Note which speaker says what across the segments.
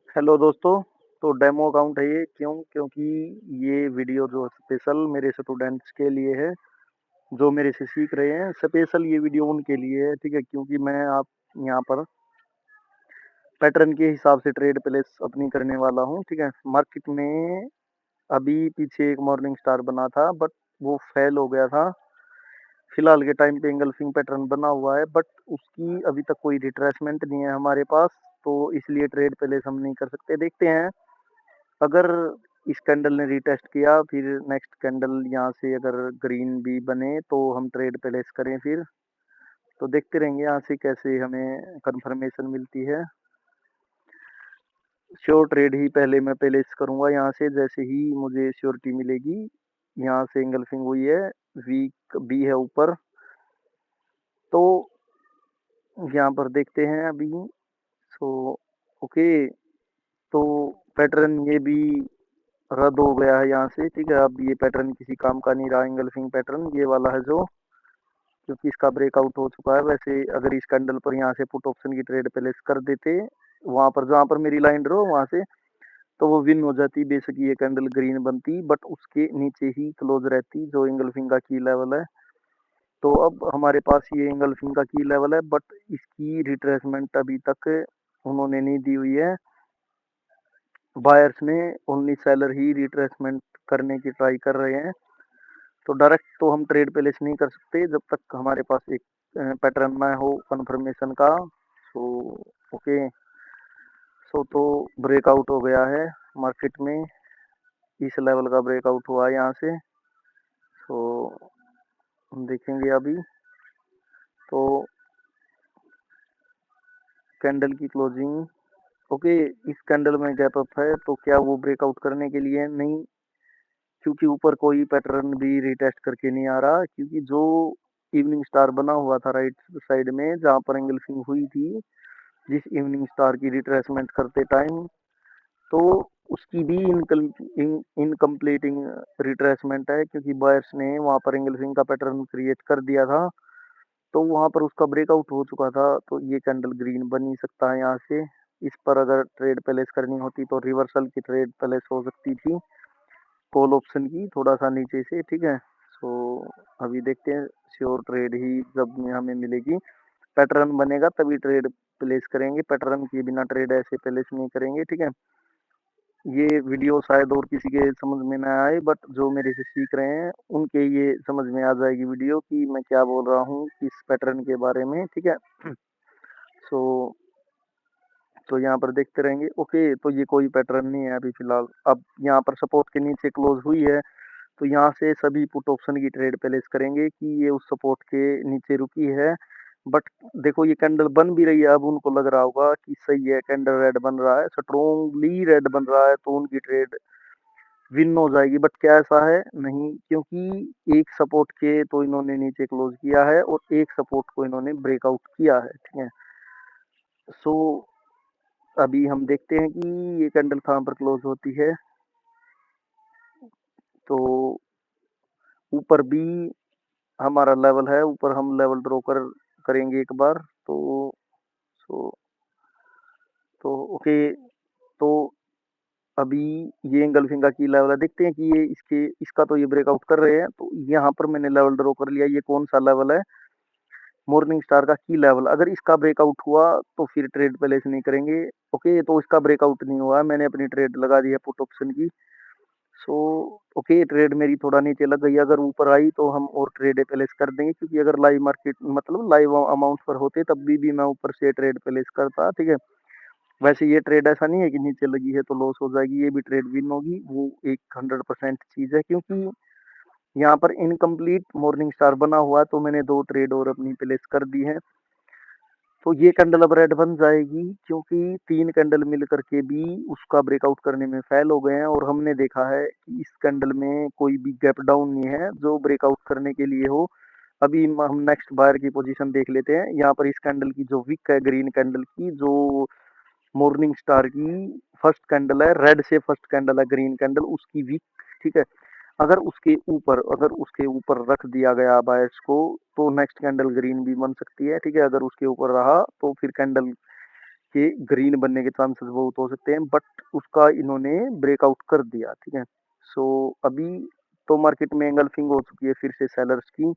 Speaker 1: Hello दोस्तों। तो demo account है ये क्यों? क्योंकि ये वीडियो जो स्पेशल मेरे स्टूडेंट्स के लिए है, जो मेरे से सीख रहे हैं। स्पेशल ये वीडियो उनके लिए है, ठीक है? क्योंकि मैं आप यहाँ पर पैटर्न के हिसाब से ट्रेड प्लेस अपनी करने वाला हूँ, ठीक है? मार्केट में अभी पीछे एक मॉर्निंग स्टार बना था, बट वो फेल हो गया था। फिलहाल के टाइम पे एंगल्फिंग पैटर्न बना हुआ है, बट उसकी अभी तक कोई रिट्रेसमेंट नहीं है हमारे पास, तो इसलिए ट्रेड प्लेस हम नहीं कर सकते। देखते हैं, अगर इस कैंडल ने रीटेस्ट किया, फिर नेक्स्ट कैंडल यहाँ से अगर ग्रीन भी बने तो हम ट्रेड प्लेस करें फिर। तो देखते रहेंगे यहाँ से कैसे हमें कंफर्मेशन मिलती है। श्योर ट्रेड ही पहले मैं प्लेस करूँगा यहाँ से, जैसे ही मुझे श्योरिटी मिलेगी। यहाँ से एंगल्फिंग हुई है, वीक बी है ऊपर, तो यहाँ पर देखते हैं अभी। सो ओके, तो पैटर्न ये भी रद्द हो गया है यहाँ से, ठीक है? अब ये पैटर्न किसी काम का नहीं रहा, एंगल्फिंग पैटर्न ये वाला है जो, क्योंकि इसका ब्रेकआउट हो चुका है। वैसे अगर इस कैंडल पर यहाँ से पुट ऑप्शन की ट्रेड प्लेस कर देते, वहां पर जहां पर मेरी लाइन ड्रो वहां से, तो वो विन हो जाती। बेशक ये कैंडल ग्रीन बनती, बट उसके नीचे ही क्लोज रहती, जो एंगल्फिंग का की लेवल है। तो अब हमारे पास ये एंगल्फिंग का की लेवल है, बट इसकी रिट्रेसमेंट अभी तक उन्होंने नहीं दी हुई है बायर्स ने। ओनली सेलर ही रिट्रेसमेंट करने की ट्राई कर रहे हैं। तो डायरेक्ट तो हम ट्रेड प्लेस नहीं कर सकते जब तक हमारे पास एक पैटर्न ना हो कंफर्मेशन का। सो ओके, सो तो ब्रेकआउट हो गया है मार्केट में, इस लेवल का ब्रेकआउट हुआ है यहाँ से। सो हम देखेंगे अभी। तो कैंडल की क्लोजिंग, ओके, इस कैंडल में गैप अप है, तो क्या वो ब्रेकआउट करने के लिए? नहीं, क्योंकि ऊपर कोई पैटर्न भी रिटेस्ट करके नहीं आ रहा, क्योंकि जो इवनिंग स्टार बना हुआ था राइट साइड में जहां पर एंगल्फिंग हुई थी, जिस इवनिंग स्टार की रिट्रेसमेंट करते टाइम, तो उसकी भी इनकम्प्लीटिंग रिट्रेसमेंट है, क्योंकि बायर्स ने वहां पर एंगल्फिंग का पैटर्न क्रिएट कर दिया था, तो वहां पर उसका ब्रेकआउट हो चुका था। तो ये कैंडल ग्रीन बन ही सकता है यहाँ से। इस पर अगर ट्रेड प्लेस करनी होती तो रिवर्सल की ट्रेड प्लेस हो सकती थी, कॉल ऑप्शन की थोड़ा सा नीचे से, ठीक है? सो अभी देखते हैं, श्योर ट्रेड ही जब हमें मिलेगी, पैटर्न बनेगा तभी ट्रेड प्लेस करेंगे। पैटर्न के बिना ट्रेड ऐसे प्लेस नहीं करेंगे, ठीक है? ये वीडियो शायद और किसी के समझ में ना आए, बट जो मेरे से सीख रहे हैं उनके ये समझ में आ जाएगी वीडियो कि मैं क्या बोल रहा हूँ किस पैटर्न के बारे में, ठीक है? सो तो यहाँ पर देखते रहेंगे। ओके, तो ये कोई पैटर्न नहीं है अभी फिलहाल। अब यहाँ पर सपोर्ट के नीचे क्लोज हुई है, तो यहाँ से सभी पुट ऑप्शन की ट्रेड प्लेस करेंगे कि ये उस सपोर्ट के नीचे रुकी है। बट देखो ये कैंडल बन भी रही है, अब उनको लग रहा होगा कि सही है, कैंडल रेड बन रहा है, स्ट्रोंगली रेड बन रहा है, तो उनकी ट्रेड विन हो जाएगी। बट क्या ऐसा है? नहीं, क्योंकि एक सपोर्ट के तो इन्होंने नीचे क्लोज किया है और एक सपोर्ट को इन्होंने ब्रेकआउट किया है, ठीक है? सो अभी हम देखते हैं कि ये कैंडल कहाँ पर क्लोज होती है। तो ऊपर भी हमारा लेवल है, ऊपर हम लेवल ड्रॉ करेंगे एक बार। तो सो तो ओके, तो अभी ये एंगल्फिंग का की लेवल है, देखते हैं कि ये इसका तो ये ब्रेकआउट कर रहे हैं। तो यहाँ पर मैंने लेवल ड्रॉ कर लिया, ये कौन सा लेवल है? मॉर्निंग स्टार का की लेवल। अगर इसका ब्रेकआउट हुआ तो फिर ट्रेड प्लेस नहीं करेंगे। ओके, तो इसका ब्रेकआउट नहीं हुआ, मैंने अपनी ट्रेड लगा दी है पुट ऑप्शन की। सो ओके, ट्रेड मेरी थोड़ा नीचे लग गई, अगर ऊपर आई तो हम और ट्रेड प्लेस कर देंगे, क्योंकि अगर लाइव मार्केट मतलब लाइव अमाउंट पर होते तब भी मैं ऊपर से ट्रेड प्लेस करता, ठीक है? वैसे ये ट्रेड ऐसा नहीं है कि नीचे लगी है तो लॉस हो जाएगी, ये भी ट्रेड विन होगी, वो एक 100% चीज है। क्योंकि यहाँ पर इनकम्प्लीट मॉर्निंग स्टार बना हुआ है, तो मैंने 2 ट्रेड और अपनी प्लेस कर दी है। तो ये कैंडल अब रेड बन जाएगी, क्योंकि 3 कैंडल मिल करके भी उसका ब्रेकआउट करने में फेल हो गए हैं, और हमने देखा है कि इस कैंडल में कोई भी गैप डाउन नहीं है जो ब्रेकआउट करने के लिए हो। अभी हम नेक्स्ट बायर की पोजीशन देख लेते हैं। यहाँ पर इस कैंडल की जो विक है ग्रीन कैंडल की, जो मॉर्निंग स्टार की फर्स्ट कैंडल है, रेड से फर्स्ट कैंडल है ग्रीन कैंडल, उसकी विक, ठीक है? अगर उसके ऊपर रख दिया गया बायर्स को, तो नेक्स्ट कैंडल ग्रीन भी बन सकती है, ठीक है? अगर उसके ऊपर रहा तो फिर कैंडल कि ग्रीन बनने के चांसेस बहुत हो सकते हैं, बट उसका इन्होंने ब्रेकआउट कर दिया, ठीक है। सो अभी तो मार्केट में एंगल्फिंग हो चुकी है फिर से सेलर्स की,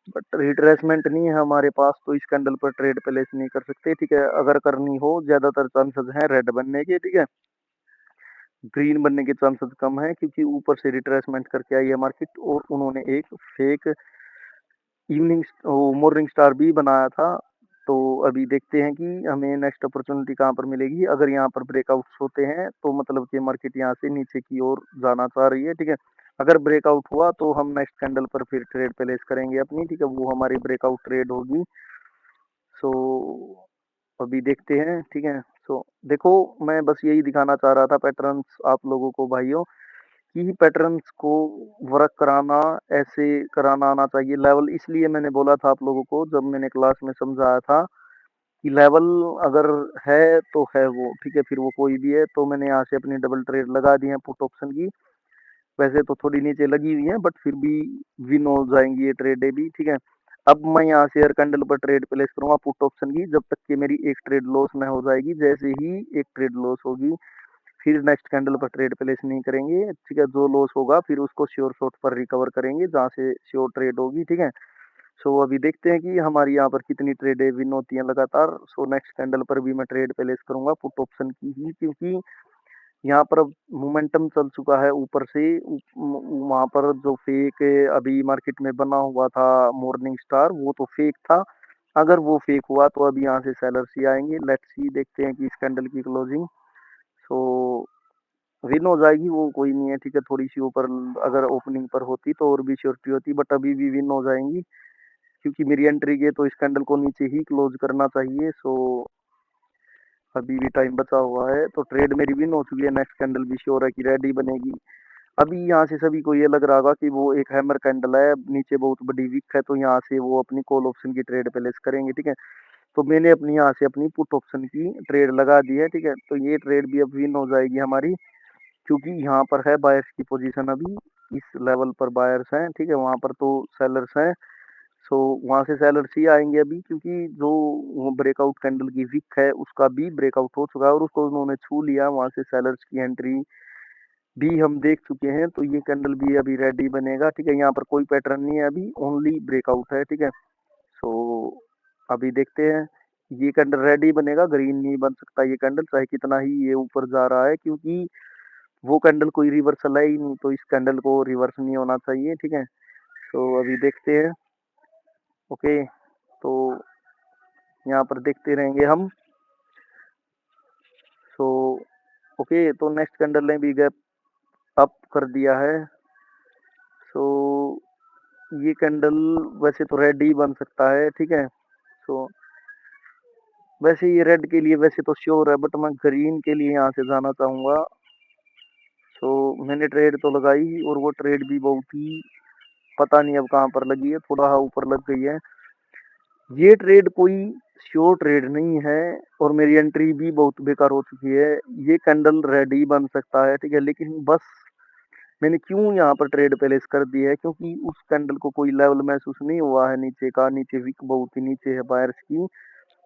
Speaker 1: बट रिट्रेसमेंट नहीं है हमारे पास, तो इस कैंडल पर ट्रेड प्लेस नहीं कर सकते, ठीक है। अगर करनी हो ज्यादातर चांसेस हैं रेड बनने के, ठीक है। ग्रीन बनने के चांसेस कम है क्योंकि ऊपर से रिट्रेसमेंट करके आई है मार्केट, और उन्होंने एक फेक इवनिंग मॉर्निंग स्टार भी बनाया था। तो अभी देखते हैं कि हमें नेक्स्ट अपॉर्चुनिटी कहाँ पर मिलेगी। अगर यहाँ पर ब्रेकआउट्स होते हैं तो मतलब कि मार्केट यहाँ से नीचे की ओर जाना चाह रही है, ठीक है। अगर ब्रेकआउट हुआ तो हम नेक्स्ट कैंडल पर फिर ट्रेड प्लेस करेंगे अपनी, ठीक है। वो हमारी ब्रेकआउट ट्रेड होगी। सो अभी देखते हैं, ठीक है। सो देखो, मैं बस यही दिखाना चाह रहा था पैटर्न्स आप लोगों को भाइयों, कि पैटर्न्स को वर्क कराना, ऐसे कराना आना चाहिए लेवल। इसलिए मैंने बोला था आप लोगों को जब मैंने क्लास में समझाया था कि लेवल अगर है तो है वो, ठीक है। फिर वो कोई भी है, तो मैंने यहाँ से अपनी डबल ट्रेड लगा दी है पुट ऑप्शन की। वैसे तो थोड़ी नीचे लगी हुई है, बट फिर भी विन हो जाएंगी ये ट्रेडें भी, ठीक है। अब मैं यहाँ से हर कैंडल पर ट्रेड प्लेस करूंगा पुट ऑप्शन की, जब तक कि मेरी एक ट्रेड लॉस न हो जाएगी। जैसे ही एक ट्रेड लॉस होगी फिर नेक्स्ट कैंडल पर ट्रेड प्लेस नहीं करेंगे, ठीक है। जो लॉस होगा फिर उसको श्योर शॉट पर रिकवर करेंगे जहां से श्योर ट्रेड होगी, ठीक है। सो अभी देखते हैं कि हमारी यहाँ पर कितनी ट्रेडें विन होती हैं लगातार। सो नेक्स्ट कैंडल पर भी मैं ट्रेड प्लेस करूंगा पुट ऑप्शन की ही, क्योंकि यहाँ पर अब मोमेंटम चल चुका है ऊपर से। वहां पर जो फेक अभी मार्केट में बना हुआ था मॉर्निंग स्टार, वो तो फेक था। अगर वो फेक हुआ तो अभी यहाँ से सेलर्स ही आएंगे। लेट्स सी, देखते हैं कि इस कैंडल की क्लोजिंग। सो विन हो जाएगी वो, कोई नहीं है, ठीक है। थोड़ी सी ऊपर अगर ओपनिंग पर होती तो और भी श्योरिटी होती, बट अभी भी विन हो जाएंगी क्योंकि मेरी एंट्री के तो इस कैंडल को नीचे ही क्लोज करना चाहिए। सो अभी भी टाइम बचा हुआ है, तो ट्रेड मेरी विन हो चुकी है। नेक्स्ट कैंडल भी श्योर है कि रेडी बनेगी। अभी यहाँ से सभी को ये लग रहा होगा कि वो एक हैमर कैंडल है, नीचे बहुत बड़ी विक है, तो यहाँ से वो अपनी कॉल ऑप्शन की ट्रेड प्लेस करेंगे, ठीक है। तो मैंने अपनी यहाँ से अपनी पुट ऑप्शन की ट्रेड लगा दी है, ठीक है। तो ये ट्रेड भी अब विन हो जाएगी हमारी, क्योंकि यहाँ पर है बायर्स की पोजीशन अभी। इस लेवल पर बायर्स हैं, ठीक है। वहां पर तो सेलर्स हैं। सो वहां से सेलर्स ही आएंगे अभी, क्योंकि जो ब्रेकआउट कैंडल की विक है उसका भी ब्रेकआउट हो चुका है और उसको उन्होंने छू लिया। वहां से सेलर्स की एंट्री भी हम देख चुके हैं, तो ये कैंडल भी अभी रेडी बनेगा, ठीक है। यहाँ पर कोई पैटर्न नहीं है अभी, ओनली ब्रेकआउट है, ठीक है। सो अभी देखते हैं, ये कैंडल रेडी बनेगा, ग्रीन नहीं बन सकता ये कैंडल चाहे कितना ही ये ऊपर जा रहा है, क्योंकि वो कैंडल कोई रिवर्सल है ही नहीं, तो इस कैंडल को रिवर्स नहीं होना चाहिए, ठीक है। तो अभी देखते हैं। ओके, तो यहाँ पर देखते रहेंगे हम। सो ओके, तो नेक्स्ट कैंडल ने भी गैप अप कर दिया है। सो ये कैंडल वैसे तो रेड ही बन सकता है, ठीक है। सो वैसे ये रेड के लिए वैसे तो श्योर है, बट मैं ग्रीन के लिए यहाँ से जाना चाहूंगा। सो मैंने ट्रेड तो लगाई और वो ट्रेड भी बहुत ही पता नहीं अब कहाँ पर लगी है, थोड़ा ऊपर लग गई है। ये ट्रेड कोई श्योर ट्रेड नहीं है और मेरी एंट्री भी बहुत बेकार हो चुकी है। ये कैंडल रेड ही बन सकता है, ठीक है। लेकिन बस मैंने क्यों यहाँ पर ट्रेड प्लेस कर दी है, क्योंकि उस कैंडल को कोई लेवल महसूस नहीं हुआ है नीचे का। नीचे विक बहुत ही नीचे है बायर्स की,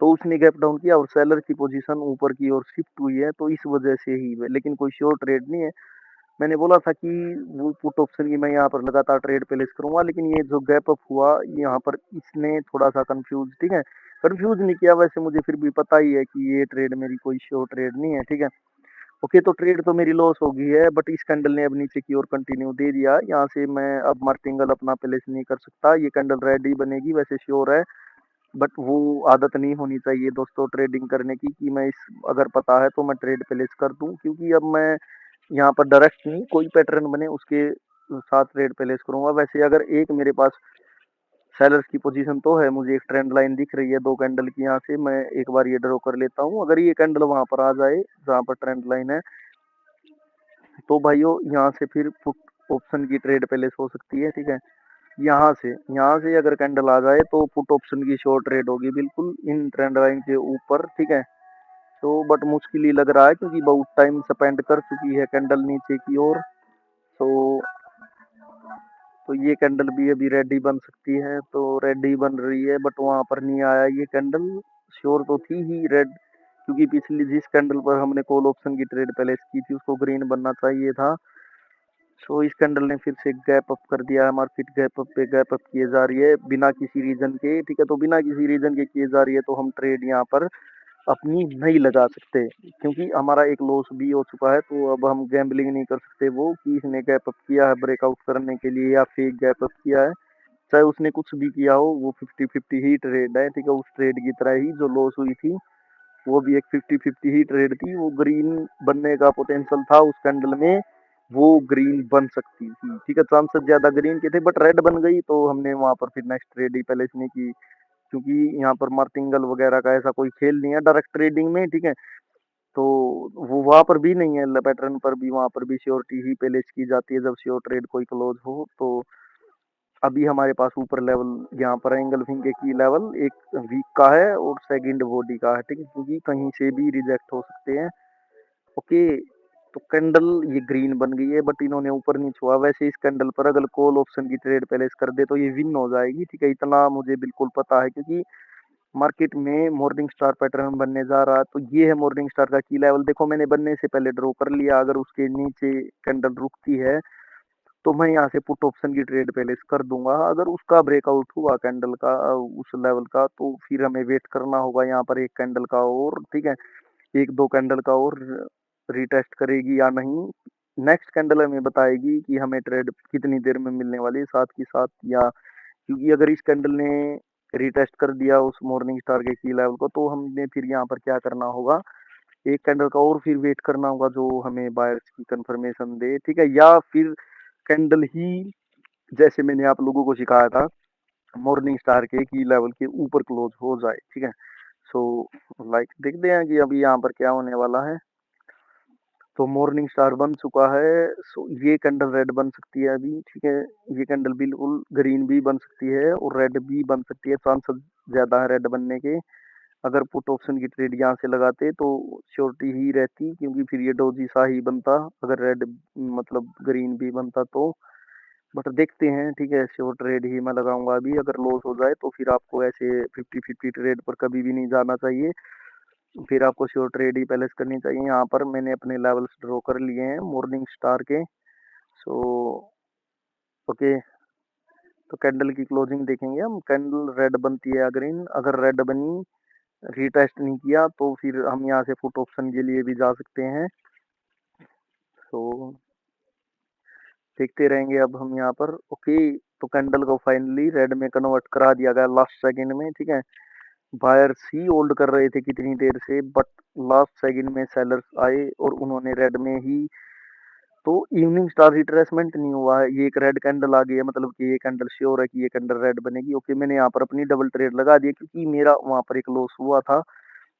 Speaker 1: तो उसने गैप डाउन किया और सेलर की पोजीशन ऊपर की ओर शिफ्ट हुई है, तो इस वजह से ही है, लेकिन कोई श्योर ट्रेड नहीं है। मैंने बोला था कि वो पुट ऑप्शन की मैं यहाँ पर लगातार ट्रेड प्लेस करूंगा, लेकिन ये जो गैप अप हुआ यहाँ पर इसने थोड़ा सा कंफ्यूज, ठीक है। कंफ्यूज नहीं किया, वैसे मुझे फिर भी पता ही है कि ये ट्रेड मेरी कोई श्योर ट्रेड नहीं है, ठीक है। ओके, तो ट्रेड तो मेरी लॉस हो गई है, बट इस कैंडल ने अब नीचे की ओर कंटिन्यू दे दिया। यहाँ से मैं अब मार्टिंगल अपना प्लेस नहीं कर सकता। ये कैंडल रेड ही बनेगी वैसे श्योर है, बट वो आदत नहीं होनी चाहिए दोस्तों ट्रेडिंग करने की, कि मैं इस अगर पता है तो मैं ट्रेड प्लेस कर दूं, क्योंकि अब मैं यहाँ पर डायरेक्ट नहीं, कोई पैटर्न बने उसके साथ ट्रेड प्लेस करूंगा। वैसे अगर एक मेरे पास सेलर्स की पोजीशन तो है, मुझे एक ट्रेंड लाइन दिख रही है 2 कैंडल की, यहाँ से मैं एक बार ये ड्रॉ कर लेता हूँ। अगर ये कैंडल वहां पर आ जाए जहाँ पर ट्रेंड लाइन है, तो भाइयों यहाँ से फिर पुट ऑप्शन की ट्रेड प्लेस हो सकती है, ठीक है। यहाँ से अगर कैंडल आ जाए तो पुट ऑप्शन की शॉर्ट ट्रेड होगी बिल्कुल इन ट्रेंड लाइन के ऊपर, ठीक है। तो बट मुश्किल ही लग रहा है, क्योंकि बहुत टाइम स्पेंड कर चुकी है कैंडल नीचे की ओर। तो ये कैंडल भी अभी रेडी बन सकती है, तो रेडी बन रही है, बट वहां पर नहीं आया ये कैंडल। श्योर तो थी ही रेड, क्योंकि पिछली जिस कैंडल पर हमने कॉल ऑप्शन की ट्रेड प्लेस की थी उसको ग्रीन बनना चाहिए था। सो इस कैंडल ने फिर से गैप अप कर दिया है, मार्केट गैप अप पे गैप अप किए जा रही है बिना किसी रीजन के, ठीक है। तो बिना किसी रीजन के किए जा रही है तो हम ट्रेड यहाँ पर अपनी नहीं लगा सकते, क्योंकि हमारा एक लॉस भी हो चुका है। तो अब हम गैम्बलिंग नहीं कर सकते वो कि इसने गैप अप किया है ब्रेकआउट करने के लिए या फेक गैप अप किया है। चाहे उसने कुछ भी किया हो, वो 50-50 ही ट्रेड है, ठीक है। उस ट्रेड की तरह ही जो लॉस हुई थी वो भी एक 50-50 ही ट्रेड थी। वो ग्रीन बनने का पोटेंशियल था उस कैंडल में, वो ग्रीन बन सकती थी, ठीक है। चांसेस ज्यादा ग्रीन के थे, बट रेड बन गई तो हमने वहां पर फिर नेक्स्ट ट्रेड ही पहले इसने की, क्योंकि यहाँ पर मार्टिंगल वगैरह का ऐसा कोई खेल नहीं है डायरेक्ट ट्रेडिंग में, ठीक है। तो वो वहां पर भी नहीं है, पैटर्न पर भी वहां पर भी श्योरिटी ही पहले की जाती है जब श्योर ट्रेड कोई क्लोज हो। तो अभी हमारे पास ऊपर लेवल यहाँ पर एंगल्फिंग के की लेवल एक वीक का है और सेकंड बॉडी का है, ठीक है, क्योंकि कहीं से भी रिजेक्ट हो सकते हैं। ओके, तो कैंडल ये ग्रीन बन गई है, बट इन्होंने ऊपर नहीं छुआ। वैसे इस कैंडल पर अगर कॉल ऑप्शन की ट्रेड प्लेस कर दे तो ये विन हो जाएगी, ठीक है, इतना मुझे बिल्कुल पता है, क्योंकि मार्केट में मॉर्निंग स्टार पैटर्न बनने जा रहा है। तो ये है मॉर्निंग स्टार का की लेवल, देखो मैंने बनने से पहले ड्रॉ कर लिया। अगर उसके नीचे कैंडल रुकती है तो मैं यहाँ से पुट ऑप्शन की ट्रेड प्लेस कर दूंगा। अगर उसका ब्रेकआउट हुआ कैंडल का उस लेवल का, तो फिर हमें वेट करना होगा यहाँ पर एक कैंडल का और, ठीक है, एक दो कैंडल का और रिटेस्ट करेगी या नहीं। नेक्स्ट कैंडल हमें बताएगी कि हमें ट्रेड कितनी देर में मिलने वाली है, साथ की साथ। या क्योंकि अगर इस कैंडल ने रिटेस्ट कर दिया उस मॉर्निंग स्टार के की लेवल को, तो हमने फिर यहाँ पर क्या करना होगा, एक कैंडल का और फिर वेट करना होगा जो हमें बायर्स की कंफर्मेशन दे, ठीक है। या फिर कैंडल ही जैसे मैंने आप लोगों को सिखाया था मॉर्निंग स्टार के की लेवल के ऊपर क्लोज हो जाए, ठीक है। सो लाइक देखते हैं कि अभी यहाँ पर क्या होने वाला है। तो मॉर्निंग स्टार बन चुका है। सो ये कैंडल रेड बन सकती है अभी, ठीक है। ये कैंडल बिल्कुल ग्रीन भी बन सकती है और रेड भी बन सकती है, चांसेस ज्यादा है रेड बनने के। अगर पुट ऑप्शन की ट्रेड यहाँ से लगाते तो श्योरिटी ही रहती, क्योंकि फिर ये डोजी सा ही बनता अगर रेड मतलब ग्रीन भी बनता तो। बट देखते हैं, ठीक है, श्योर ट्रेड ही मैं लगाऊंगा अभी। अगर लॉस हो जाए तो फिर आपको ऐसे 50-50 ट्रेड पर कभी भी नहीं जाना चाहिए, फिर आपको श्योर ट्रेड ही पहले करनी चाहिए। यहाँ पर मैंने अपने लेवल्स ड्रॉ कर लिए हैं मॉर्निंग स्टार के। सो ओके, तो कैंडल की क्लोजिंग देखेंगे हम, कैंडल रेड बनती है या ग्रीन। अगर रेड बनी, रीटेस्ट नहीं किया, तो फिर हम यहाँ से फुट ऑप्शन के लिए भी जा सकते हैं। सो देखते रहेंगे अब हम यहाँ पर। ओके, तो कैंडल को फाइनली रेड में कन्वर्ट करा दिया गया लास्ट सेकंड में, ठीक है। बायर्स ही होल्ड कर रहे थे कितनी देर से, बट लास्ट सेकंड में सेलर्स आए और उन्होंने रेड में ही, तो इवनिंग स्टार रिट्रेसमेंट नहीं हुआ है। ये एक रेड कैंडल आ गई है, मतलब कि ये कैंडल श्योर है कि ये कैंडल रेड बनेगी। ओके, मैंने यहाँ पर अपनी डबल ट्रेड लगा दी क्योंकि मेरा वहां पर एक लॉस हुआ था।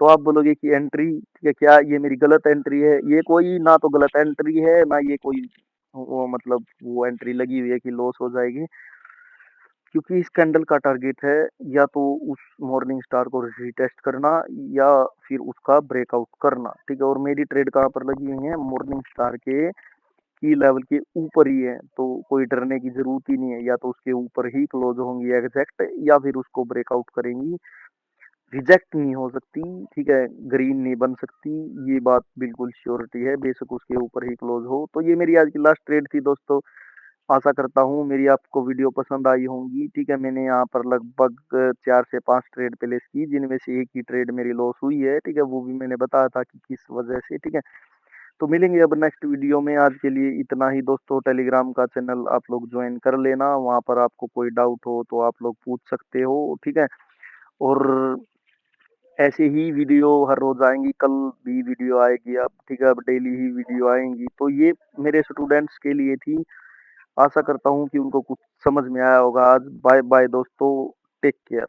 Speaker 1: तो आप बोलोगे कि एंट्री, ठीक है, क्या ये मेरी गलत एंट्री है? ये कोई ना तो गलत एंट्री है ना ये कोई वो मतलब वो एंट्री लगी हुई है कि लॉस हो जाएगी, क्योंकि इस कैंडल का टारगेट है या तो उस मॉर्निंग स्टार को रिटेस्ट करना या फिर उसका ब्रेकआउट करना, ठीक है। और मेरी ट्रेड कहाँ पर लगी हुई है, मॉर्निंग स्टार के की लेवल के ऊपर ही है, तो कोई डरने की जरूरत ही नहीं है। या तो उसके ऊपर ही क्लोज होंगी एग्जैक्ट, या फिर उसको ब्रेकआउट करेंगी, रिजेक्ट नहीं हो सकती, ठीक है, ग्रीन नहीं बन सकती। ये बात बिल्कुल श्योरिटी है, बेशक उसके ऊपर ही क्लोज हो। तो ये मेरी आज की लास्ट ट्रेड थी दोस्तों। आशा करता हूँ मेरी आपको वीडियो पसंद आई होंगी, ठीक है। मैंने यहाँ पर लगभग 4 से 5 ट्रेड प्लेस की, जिनमें से एक ही ट्रेड मेरी लॉस हुई है, ठीक है। वो भी मैंने बताया था कि किस वजह से, ठीक है। तो मिलेंगे अब नेक्स्ट वीडियो में। आज के लिए इतना ही दोस्तों। टेलीग्राम का चैनल आप लोग ज्वाइन कर लेना, वहाँ पर आपको कोई डाउट हो तो आप लोग पूछ सकते हो, ठीक है। और ऐसे ही वीडियो हर रोज आएंगी, कल भी वीडियो आएगी अब, ठीक है। अब डेली ही वीडियो आएंगी। तो ये मेरे स्टूडेंट्स के लिए थी। आशा करता हूँ कि उनको कुछ समझ में आया होगा आज। बाय बाय दोस्तों, टेक केयर।